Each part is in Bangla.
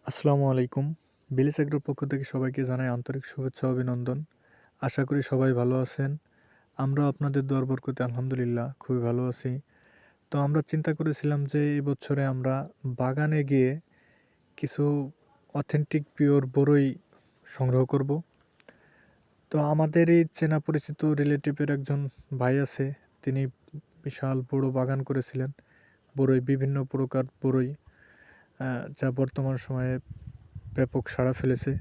আসসালামু আলাইকুম। বিলিস এগ্রোর পক্ষ থেকে সবাইকে জানাই আন্তরিক শুভেচ্ছা ও অভিনন্দন। আশা করি সবাই ভালো আছেন। আমরাও আপনাদের দোয়ার বরকতে আলহামদুলিল্লাহ খুবই ভালো আছি। তো আমরা চিন্তা করেছিলাম যে এই বছরে আমরা বাগানে গিয়ে কিছু অথেন্টিক পিওর বরই সংগ্রহ করব। তো আমাদেরই চেনা পরিচিত রিলেটিভের একজন ভাই আছে, তিনি বিশাল বড় বাগান করেছিলেন বরই, বিভিন্ন প্রকার বরই, যা বর্তমান সময়ে ব্যাপক সাড়া ফেলেছে।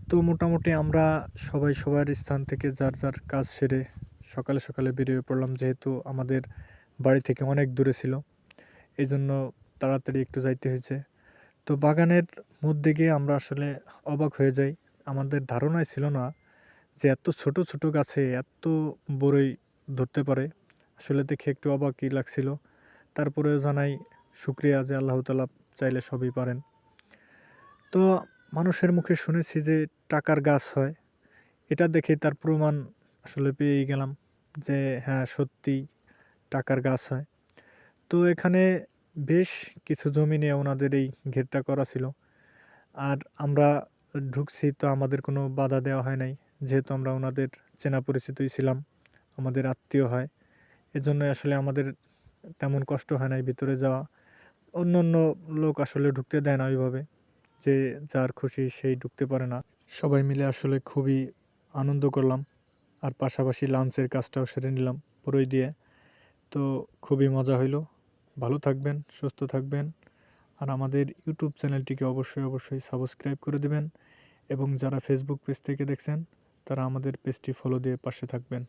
তো মোটামুটি আমরা সবাই সবার স্থান থেকে যার যার কাজ সেরে সকালে সকালে বেরিয়ে পড়লাম, যেহেতু আমাদের বাড়ি থেকে অনেক দূরে ছিল, এই জন্য তাড়াতাড়ি একটু যাইতে হয়েছে। তো বাগানের মধ্যে গিয়ে আমরা আসলে অবাক হয়ে যাই। আমাদের ধারণাই ছিল না যে এত ছোট ছোট গাছে এত বড়ই ধরতে পারে। আসলে দেখে একটু অবাকই লাগছিল। তারপরেও জানাই শুক্রিয়া যে আল্লাহ তাআলা চাইলে সবই পারেন। তো মানুষের মুখে শুনেছি যে টাকার গাছ হয়, এটা দেখে তার প্রমাণ আসলে পেয়েই গেলাম যে হ্যাঁ, সত্যিই টাকার গাছ হয়। তো এখানে বেশ কিছু জমি নিয়ে ওনাদের এই ঘেরটা করা ছিল। আর আমরা ঢুকছি, তো আমাদের কোনো বাধা দেওয়া হয় নাই, যেহেতু আমরা ওনাদের চেনা পরিচিতই ছিলাম, আমাদের আত্মীয় হয়। এজন্য আসলে আমাদের তেমন কষ্ট হয় নাই ভিতরে যাওয়া। অন্য অন্য লোক আসলে ঢুকতে দেয় না ওইভাবে, যে যার খুশি সেই ঢুকতে পারে না। সবাই মিলে আসলে খুবই আনন্দ করলাম, আর পাশাপাশি লাঞ্চের কাজটাও সেরে নিলাম বরই দিয়ে। তো খুবই মজা হইলো। ভালো থাকবেন, সুস্থ থাকবেন, আর আমাদের ইউটিউব চ্যানেলটিকে অবশ্যই অবশ্যই সাবস্ক্রাইব করে দিবেন, এবং যারা ফেসবুক পেজ থেকে দেখছেন তারা আমাদের পেজটি ফলো দিয়ে পাশে থাকবেন।